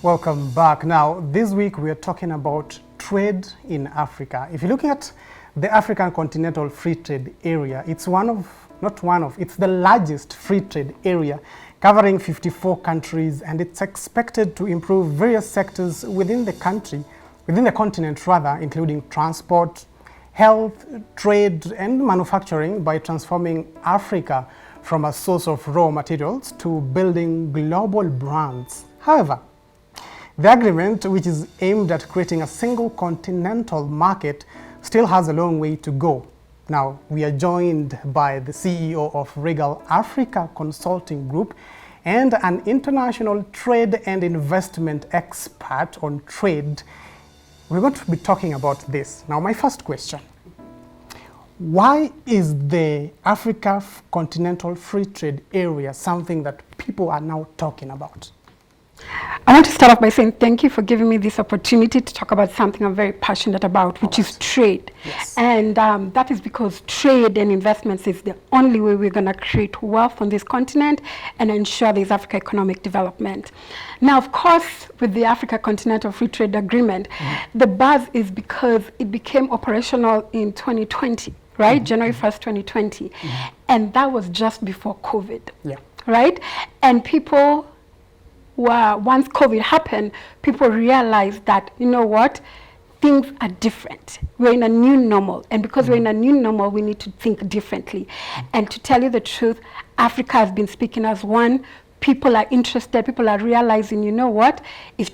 Welcome back. Now, this week we are talking about trade in Africa. If you're looking at the African Continental Free Trade Area, it's it's the largest free trade area covering 54 countries, and it's expected to improve various sectors within the continent, including transport, health, trade, and manufacturing by transforming Africa from a source of raw materials to building global brands. However, the agreement, which is aimed at creating a single continental market, still has a long way to go. Now, we are joined by the CEO of Regal Africa Consulting Group and an international trade and investment expert on trade. We're going to be talking about this. Now, my first question: why is the Africa Continental Free Trade Area something that people are now talking about? I want to start off by saying thank you for giving me this opportunity to talk about something I'm very passionate about, which is trade. Yes. And that is because trade and investments is the only way we're going to create wealth on this continent and ensure there's Africa economic development. Now, of course, with the Africa Continental Free Trade Agreement, the buzz is because it became operational in 2020, right? January 1st, 2020. And that was just before COVID, right? And people... once COVID happened, people realized that, you know what, things are different. We're in a new normal. And because we're in a new normal, we need to think differently. And to tell you the truth, Africa has been speaking as one. People are interested. People are realizing, you know what, if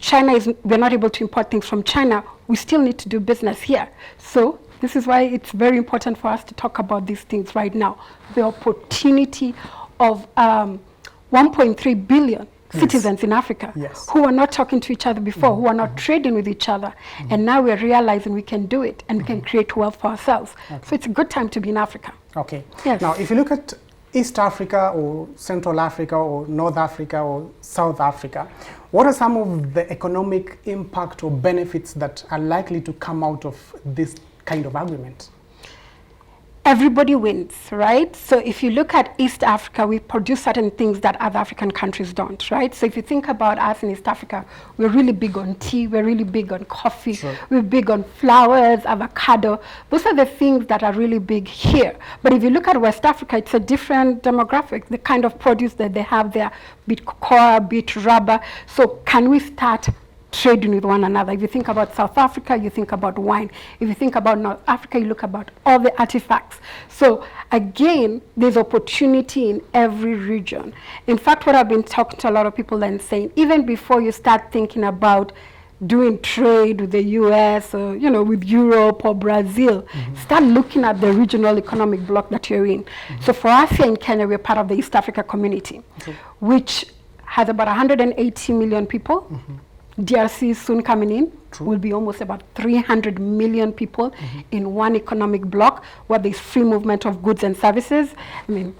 we're not able to import things from China, we still need to do business here. So this is why it's very important for us to talk about these things right now. The opportunity of 1.3 billion citizens in Africa who are not talking to each other before, who are not trading with each other. And now we're realizing we can do it and we can create wealth for ourselves. So it's a good time to be in Africa. Okay. Yes. Now, if you look at East Africa or Central Africa or North Africa or South Africa, what are some of the economic impact or benefits that are likely to come out of this kind of agreement? Everybody wins, right? So if you look at East Africa, we produce certain things that other African countries don't, right? So if you think about us in East Africa, we're really big on tea, we're really big on coffee, we're big on flowers, avocado. Those are the things that are really big here. But if you look at West Africa, it's a different demographic, the kind of produce that they have there, be it cocoa, be it rubber. So can we start trading with one another? If you think about South Africa, you think about wine. If you think about North Africa, you look about all the artifacts. So again, there's opportunity in every region. In fact, what I've been talking to a lot of people and saying, even before you start thinking about doing trade with the US or, you know, with Europe or Brazil, start looking at the regional economic bloc that you're in. So for us here in Kenya, we're part of the East Africa community, which has about 180 million people. DRC is soon coming in. Will be almost about 300 million people in one economic bloc where there's free movement of goods and services. I mean,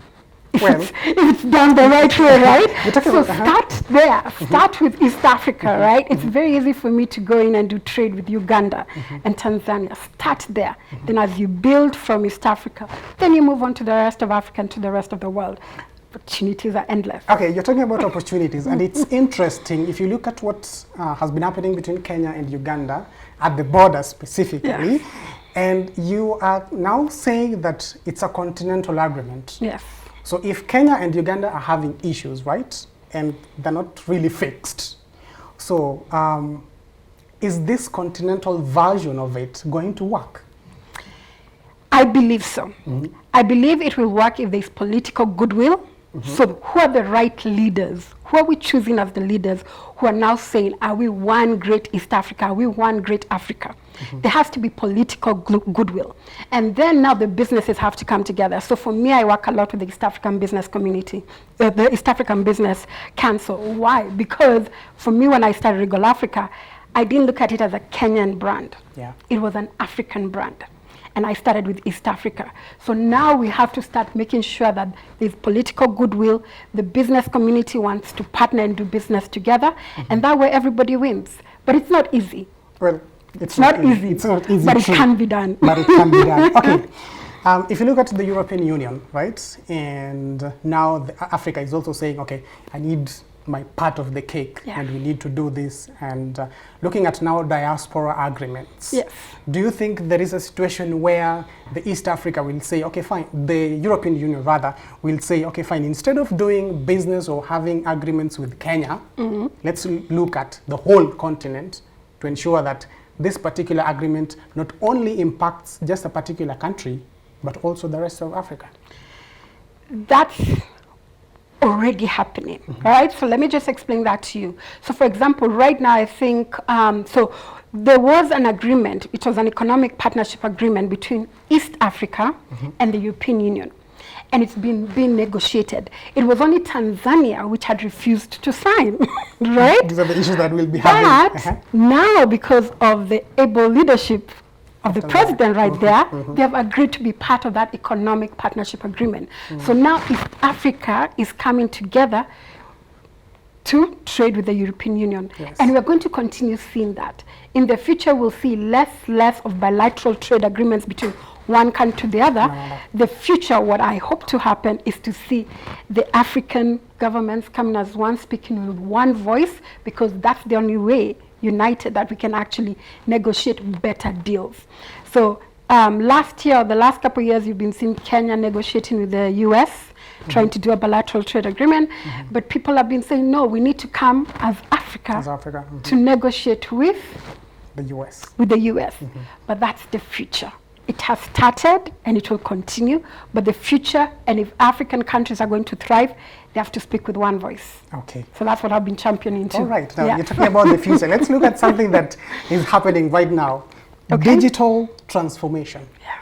if it's done the right way, right? So start there. Start with East Africa, right? It's very easy for me to go in and do trade with Uganda and Tanzania. Start there. Then as you build from East Africa, then you move on to the rest of Africa and to the rest of the world. Opportunities are endless. Okay, you're talking about opportunities, and it's interesting if you look at what has been happening between Kenya and Uganda at the border specifically, and you are now saying that it's a continental agreement. Yes. So if Kenya and Uganda are having issues, right, and they're not really fixed, so is this continental version of it going to work? I believe so. I believe it will work if there's political goodwill. So who are the right leaders? Who are we choosing as the leaders who are now saying, are we one great East Africa? Are we one great Africa? There has to be political goodwill. And then now the businesses have to come together. So for me, I work a lot with the East African business community, the East African Business Council. Why? Because for me, when I started Regal Africa, I didn't look at it as a Kenyan brand. It was an African brand. And I started with East Africa. So now we have to start making sure that there's political goodwill, the business community wants to partner and do business together, and that way everybody wins. But it's not easy. Well, it's not easy. It's not easy, but it can be done. But it can be done. Okay. If you look at the European Union, right, and now Africa is also saying, okay, I need my part of the cake, Yeah. and we need to do this. And looking at now diaspora agreements, Yes. do you think there is a situation where the East Africa will say, okay, fine, the European Union rather will say, okay, fine, instead of doing business or having agreements with Kenya, let's look at the whole continent to ensure that this particular agreement not only impacts just a particular country, but also the rest of Africa? That's already happening, right? So let me just explain that to you. So for example, right now I think, so there was an agreement, it was an economic partnership agreement between East Africa and the European Union. And it's been negotiated. It was only Tanzania which had refused to sign, right? These are the issues that we'll be having. But now, because of the able leadership of the president right there, they have agreed to be part of that economic partnership agreement. So now East Africa is coming together to trade with the European Union. Yes. And we're going to continue seeing that. In the future, we'll see less of bilateral trade agreements between one country to the other. The future, what I hope to happen is to see the African governments coming as one, speaking with one voice, because that's the only way, united, that we can actually negotiate better deals. So last year, the last couple of years, you've been seeing Kenya negotiating with the US, trying to do a bilateral trade agreement, but people have been saying, no, we need to come as Africa, to negotiate with the US. But that's the future. It has started and it will continue, but the future, and if African countries are going to thrive, they have to speak with one voice. Okay. So that's what I've been championing too. All right. Now you're talking about the future. Let's look at something that is happening right now. Okay. Digital transformation. Yeah.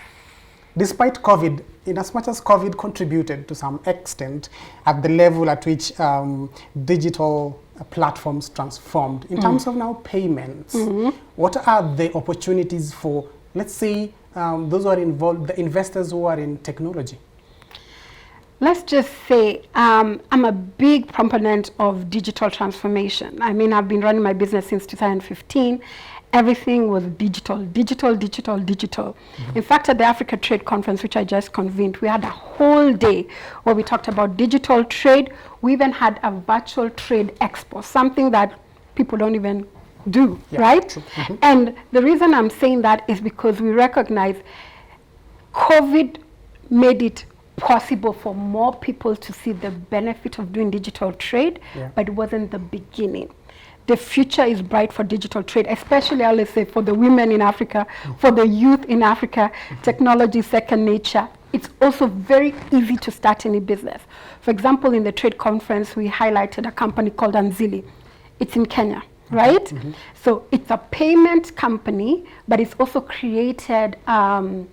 Despite COVID, in as much as COVID contributed to some extent at the level at which digital platforms transformed, in terms of now payments, what are the opportunities for, let's say, those who are involved, the investors who are in technology? Let's just say I'm a big proponent of digital transformation. I mean, I've been running my business since 2015. Everything was digital. In fact, at the Africa Trade Conference, which I just convened, we had a whole day where we talked about digital trade. We even had a virtual trade expo, something that people don't even do, right? And the reason I'm saying that is because we recognize COVID made it possible for more people to see the benefit of doing digital trade, but it wasn't the beginning. The future is bright for digital trade, especially, I will say, for the women in Africa, for the youth in Africa. Technology is second nature. It's also very easy to start any business. For example, in the trade conference, we highlighted a company called Anzili. It's in Kenya, right? So it's a payment company, but it's also created an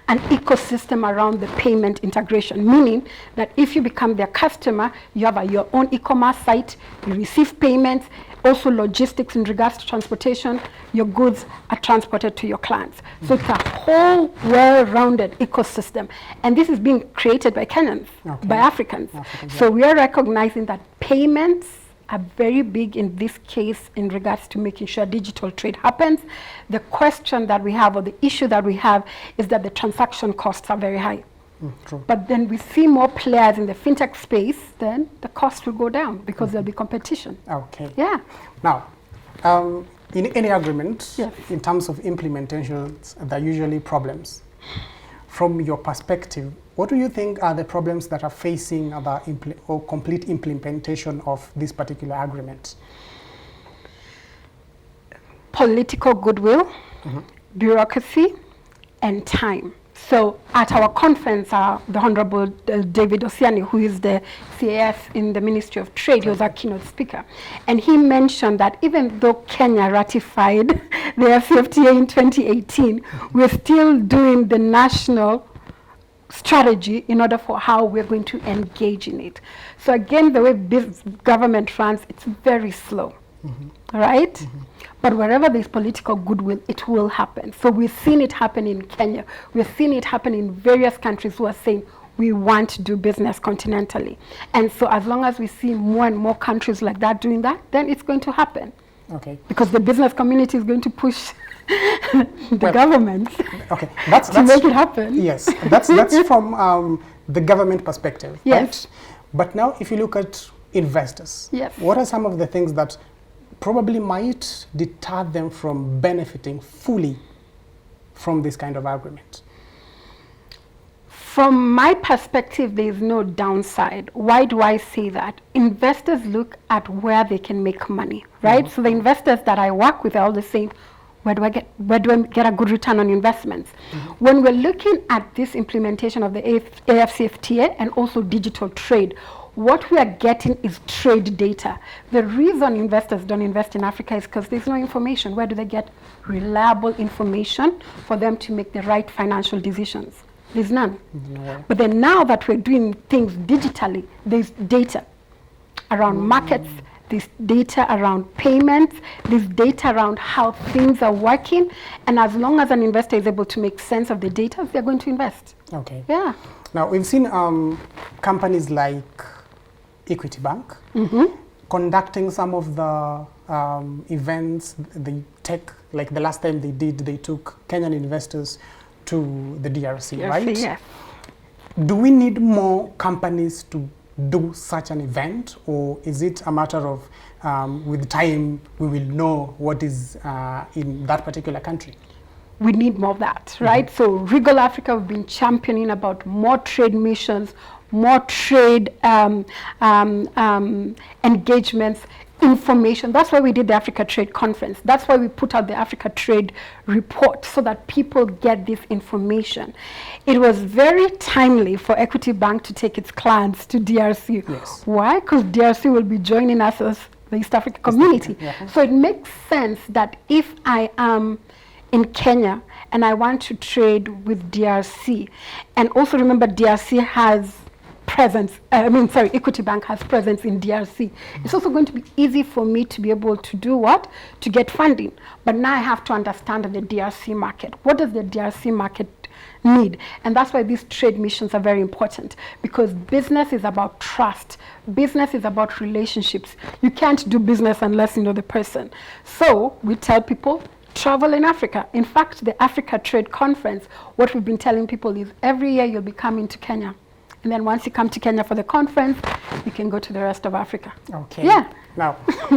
ecosystem around the payment integration, meaning that if you become their customer, you have your own e-commerce site, you receive payments, also logistics in regards to transportation, your goods are transported to your clients. So it's a whole well-rounded ecosystem. And this is being created by Kenyans, by Africans. So we are recognizing that payments are very big in this case in regards to making sure digital trade happens. The question that we have, or the issue that we have, is that the transaction costs are very high. True. But then we see more players in the fintech space, then the cost will go down because there'll be competition. Okay. Yeah. Now, in any agreement, Yes. in terms of implementations, there are usually problems. From your perspective, what do you think are the problems that are facing the complete implementation of this particular agreement? Political goodwill, bureaucracy, and time. So at our conference, the Honorable David Osiani, who is the CAS in the Ministry of Trade, he was our keynote speaker. And he mentioned that even though Kenya ratified the FCFTA in 2018, we're still doing the national strategy in order for how we're going to engage in it. So again, the way government runs, it's very slow, right? But wherever there's political goodwill, it will happen. So we've seen it happen in Kenya. We've seen it happen in various countries who are saying, we want to do business continentally. And so as long as we see more and more countries like that doing that, then it's going to happen. Okay. Because the business community is going to push the government that's to make it happen. Yes, that's from the government perspective, Yes. right? But now if you look at investors. Yes. What are some of the things that probably might deter them from benefiting fully from this kind of agreement? From my perspective, there is no downside. Why do I say that? Investors look at where they can make money, right? So the investors that I work with are all the same. Where do I get a good return on investments? When we're looking at this implementation of the AFCFTA and also digital trade, what we are getting is trade data. The reason investors don't invest in Africa is because there's no information. Where do they get reliable information for them to make the right financial decisions? There's none. No. But then now that we're doing things digitally, there's data around markets, there's data around payments, there's data around how things are working. And as long as an investor is able to make sense of the data, they're going to invest. Okay. Yeah. Now, we've seen companies like Equity Bank conducting some of the events, like the last time they took Kenyan investors to the DRC, right? Yes. Do we need more companies to do such an event, or is it a matter of with time we will know what is in that particular country? We need more of that, right? So Regal Africa, we've been championing about more trade missions, more trade engagements, information. That's why we did the Africa Trade Conference. That's why we put out the Africa Trade Report, so that people get this information. It was very timely for Equity Bank to take its clients to DRC. Yes. Why? Because DRC will be joining us as the East Africa community. So it makes sense that if I am in Kenya and I want to trade with DRC, and also remember DRC has Equity Bank has presence in DRC. It's also going to be easy for me to be able to do what? To get funding. But now I have to understand the DRC market. What does the DRC market need? And that's why these trade missions are very important, because business is about trust. Business is about relationships. You can't do business unless you know the person. So we tell people, travel in Africa. In fact, the Africa Trade Conference, what we've been telling people is every year you'll be coming to Kenya. And then once you come to Kenya for the conference, you can go to the rest of Africa. Okay. Yeah. Now,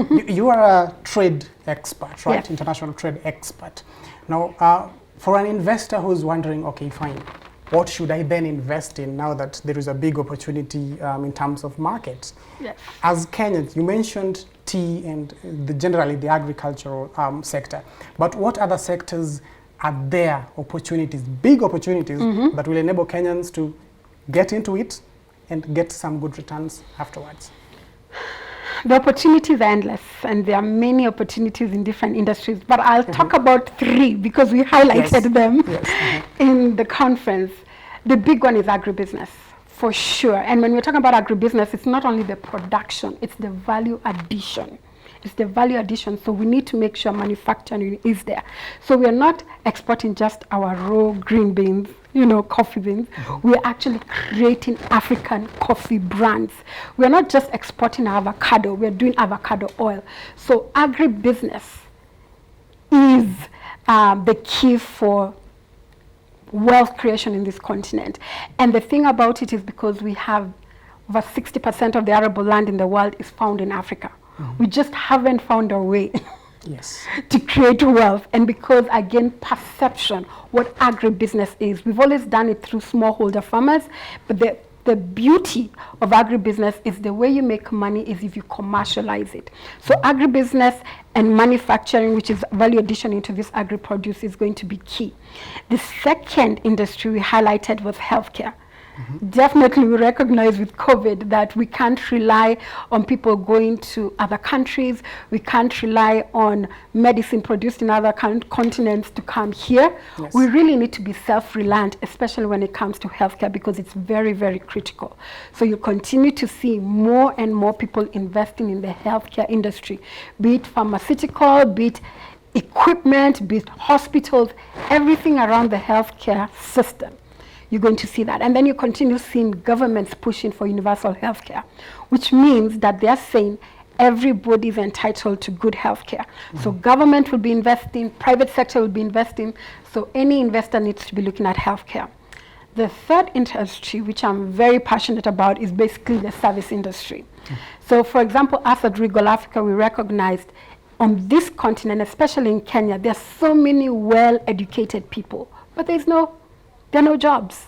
you are a trade expert, right? Yeah. International trade expert. Now, for an investor who's wondering, okay, fine, what should I then invest in now that there is a big opportunity in terms of markets? Yes. As Kenyans, you mentioned tea and generally the agricultural sector. But what other sectors are there opportunities, big opportunities, that will enable Kenyans to get into it and get some good returns afterwards? The opportunities are endless, and there are many opportunities in different industries, but I'll talk about three because we highlighted them in the conference. The big one is agribusiness, for sure. And when we're talking about agribusiness, it's not only the production, it's the value addition. It's the value addition, so we need to make sure manufacturing is there. So we are not exporting just our raw green beans, coffee beans. We're actually creating African coffee brands. We're not just exporting avocado, we're doing avocado oil. So agribusiness is the key for wealth creation in this continent. And the thing about it is because we have over 60% of the arable land in the world is found in Africa. We just haven't found a way to create wealth. And because, again, perception, what agribusiness is. We've always done it through smallholder farmers, but the beauty of agribusiness is the way you make money is if you commercialize it. So agribusiness and manufacturing, which is value addition into this agri-produce, is going to be key. The second industry we highlighted was healthcare. Definitely we recognize with COVID that we can't rely on people going to other countries. We can't rely on medicine produced in other continents to come here. We really need to be self-reliant, especially when it comes to healthcare, because it's very, very critical. So you continue to see more and more people investing in the healthcare industry, be it pharmaceutical, be it equipment, be it hospitals, everything around the healthcare system. You're going to see that. And then you continue seeing governments pushing for universal healthcare, which means that they're saying everybody is entitled to good healthcare. So government will be investing, private sector will be investing, so any investor needs to be looking at healthcare. The third industry, which I'm very passionate about, is basically the service industry. So for example, us at Regal Africa, we recognized on this continent, especially in Kenya, there are so many well-educated people, but there are no jobs.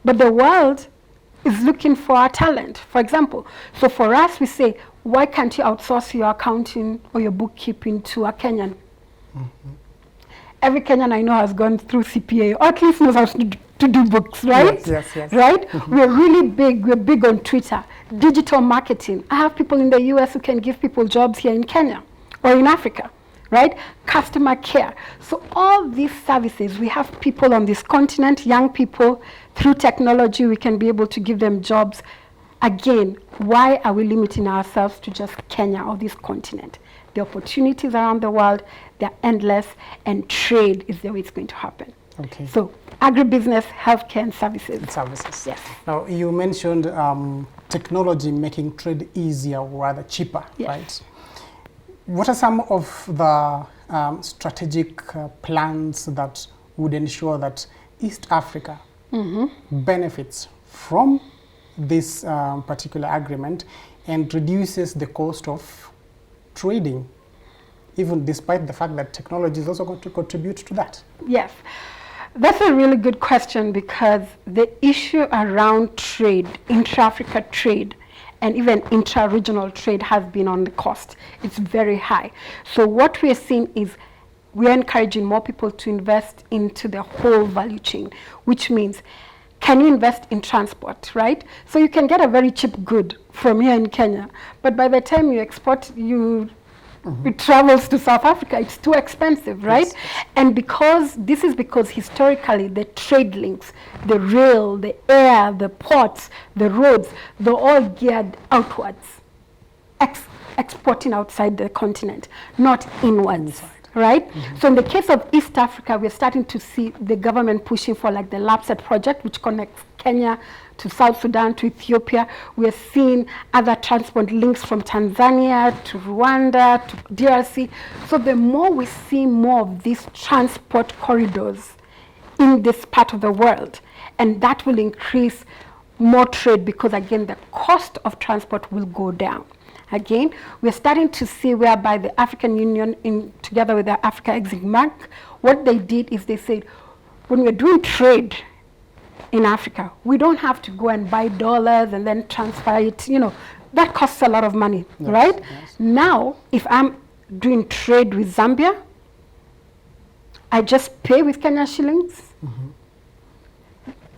But the world is looking for our talent, for example. So for us, we say, why can't you outsource your accounting or your bookkeeping to a Kenyan? Every Kenyan I know has gone through CPA, or at least knows how to do books, right? Yes. Right? We're really big. We're big on Twitter, digital marketing. I have people in the US who can give people jobs here in Kenya or in Africa, right? Customer care. So all these services, we have people on this continent, young people, through technology, we can be able to give them jobs. Again, why are we limiting ourselves to just Kenya or this continent? The opportunities around the world, they're endless, and trade is the way it's going to happen. Okay. So agribusiness, healthcare, and services. Yes. Now, you mentioned technology making trade easier or rather cheaper, yes. right? What are some of the strategic plans that would ensure that East Africa benefits from this particular agreement and reduces the cost of trading, even despite the fact that technology is also going to contribute to that? Yes, that's a really good question, because the issue around trade, intra-Africa trade, and even intra-regional trade has been on the cost. It's very high. So what we're seeing is we're encouraging more people to invest into the whole value chain, which means, can you invest in transport, right? So you can get a very cheap good from here in Kenya, but by the time you export, it travels to South Africa, it's too expensive, right? Yes. And this is because historically the trade links, the rail, the air, the ports, the roads, they're all geared outwards, exporting outside the continent, not inwards. Right? So in the case of East Africa, we're starting to see the government pushing for like the LAPSET project, which connects Kenya to South Sudan to Ethiopia. We're seeing other transport links from Tanzania to Rwanda to DRC. So the more we see more of these transport corridors in this part of the world, and that will increase more trade, because again, the cost of transport will go down. Again, we're starting to see whereby the African Union, together with the Africa Exim Bank, what they did is they said, when we're doing trade in Africa, we don't have to go and buy dollars and then transfer it. That costs a lot of money, right? Yes. Now, if I'm doing trade with Zambia, I just pay with Kenya shillings.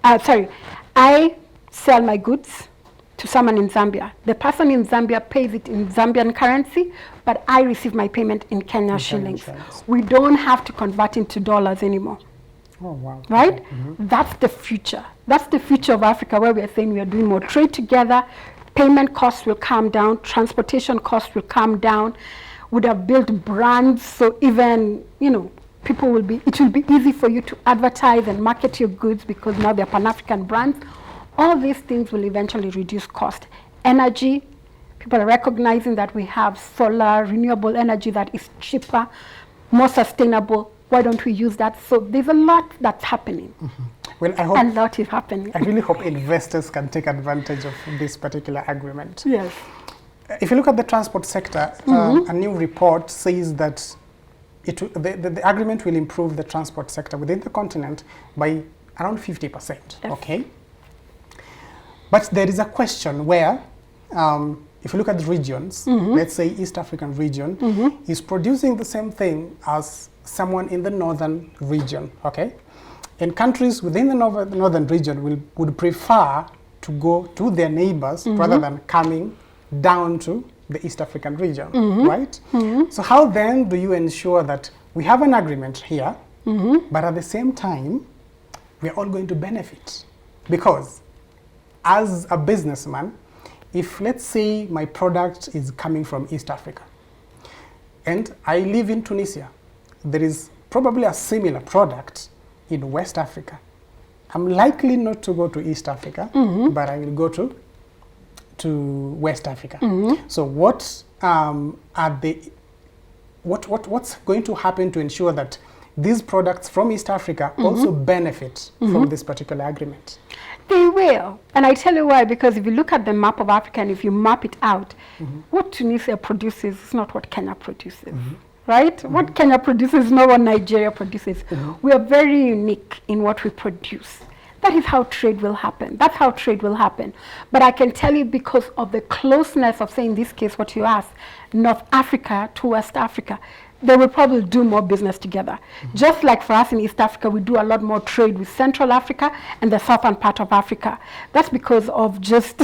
I sell my goods to someone in Zambia. The person in Zambia pays it in Zambian currency, but I receive my payment in Kenya shillings. We don't have to convert into dollars anymore. Oh, wow. Right? That's the future. That's the future of Africa, where we are saying we are doing more trade together. Payment costs will come down. Transportation costs will come down. Would have built brands, so even, it will be easy for you to advertise and market your goods, because now they're Pan-African brands. All these things will eventually reduce cost. Energy, people are recognizing that we have solar, renewable energy that is cheaper, more sustainable. Why don't we use that? So there's a lot that's happening. Well, I hope, a lot is happening. I really hope investors can take advantage of this particular agreement. Yes. If you look at the transport sector, a new report says that the agreement will improve the transport sector within the continent by around 50%. Yes. Okay. But there is a question where, if you look at the regions, let's say East African region is producing the same thing as someone in the northern region, okay? And countries within the northern region would prefer to go to their neighbors rather than coming down to the East African region, right? So how then do you ensure that we have an agreement here, but at the same time, we are all going to benefit? Because as a businessman, if let's say my product is coming from East Africa and I live in Tunisia, there is probably a similar product in West Africa. I'm likely not to go to East Africa, but I will go to West Africa. So what's going to happen to ensure that these products from East Africa also benefit from this particular agreement? They will. And I tell you why, because if you look at the map of Africa and if you map it out, what Tunisia produces is not what Kenya produces, right? What Kenya produces is not what Nigeria produces. We are very unique in what we produce. That is how trade will happen. That's how trade will happen. But I can tell you, because of the closeness of, say, in this case, what you asked, North Africa to West Africa, they will probably do more business together. Just like for us in East Africa, we do a lot more trade with Central Africa and the southern part of Africa. That's because of just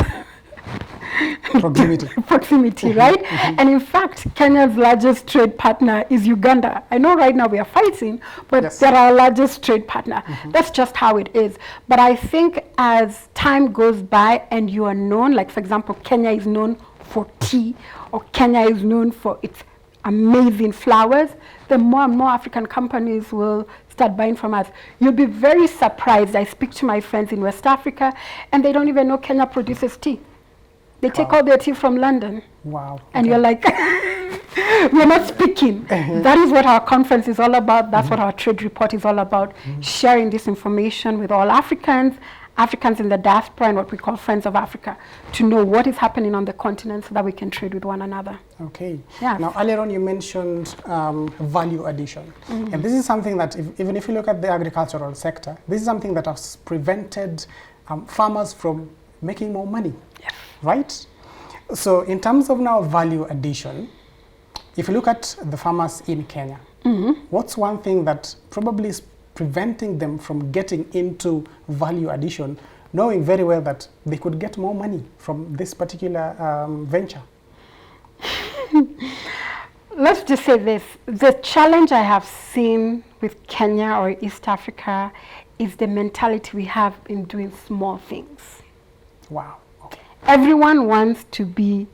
proximity, right? And in fact, Kenya's largest trade partner is Uganda. I know right now we are fighting, but they're our largest trade partner. That's just how it is. But I think as time goes by and you are known, like for example, Kenya is known for tea, or Kenya is known for its amazing flowers, the more and more African companies will start buying from us. You'll be very surprised. I speak to my friends in West Africa and they don't even know Kenya produces tea. They take all their tea from London. Wow. And you're like, we're not speaking. That is what our conference is all about. That's what our trade report is all about. Sharing this information with all Africans, Africans in the diaspora, and what we call Friends of Africa, to know what is happening on the continent so that we can trade with one another. Okay. Yes. Now, earlier on you mentioned value addition. And this is something that, even if you look at the agricultural sector, this is something that has prevented farmers from making more money. Yes. Right? So in terms of now value addition, if you look at the farmers in Kenya, what's one thing that probably is preventing them from getting into value addition, knowing very well that they could get more money from this particular venture? Let's just say this. The challenge I have seen with Kenya or East Africa is the mentality we have in doing small things. Wow. Okay. Everyone wants to do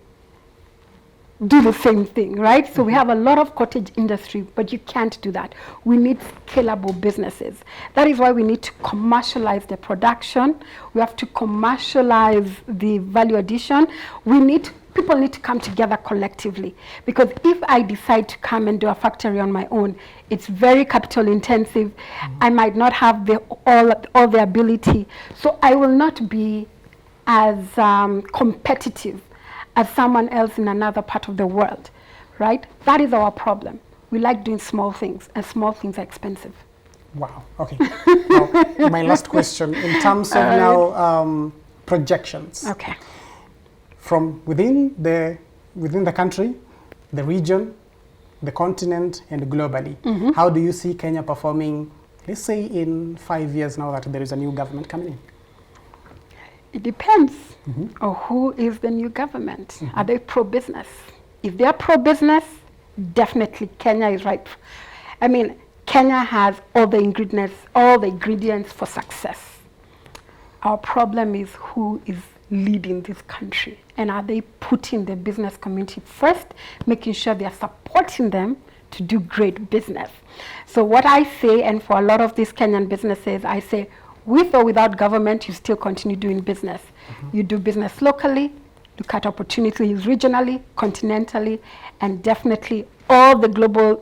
the same thing, right? So we have a lot of cottage industry, but you can't do that. We need scalable businesses. That is why we need to commercialize the production. We have to commercialize the value addition. People need to come together collectively, because if I decide to come and do a factory on my own, it's very capital intensive. I might not have all the ability. So I will not be as competitive as someone else in another part of the world, right? That is our problem. We like doing small things, and small things are expensive. Wow, okay. Now, my last question, in terms of now projections. Okay. From within the country, the region, the continent, and globally, how do you see Kenya performing, let's say in 5 years now that there is a new government coming in? It depends on who is the new government. Are they pro-business? If they're pro-business, definitely Kenya is right. I mean, Kenya has all the ingredients for success. Our problem is who is leading this country, and are they putting the business community first, making sure they are supporting them to do great business. So what I say, and for a lot of these Kenyan businesses, I say, with or without government, you still continue doing business. You do business locally, look at opportunities regionally, continentally, and definitely all the global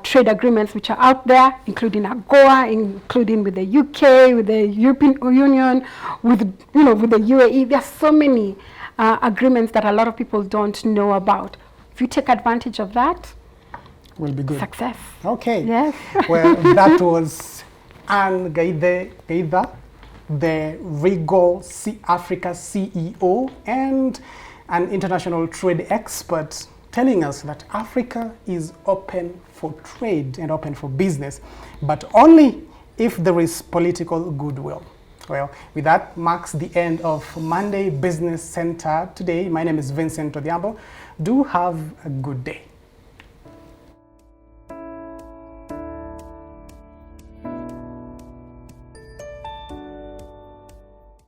trade agreements which are out there, including AGOA, including with the UK, with the European Union, with the UAE. There are so many agreements that a lot of people don't know about. If you take advantage of that, will be good. Success. Okay. Yes. Well, that was Gaitha, the Regal Africa CEO and an international trade expert, telling us that Africa is open for trade and open for business, but only if there is political goodwill. Well, with that marks the end of Monday Business Center today. My name is Vincent Odhiambo. Do have a good day.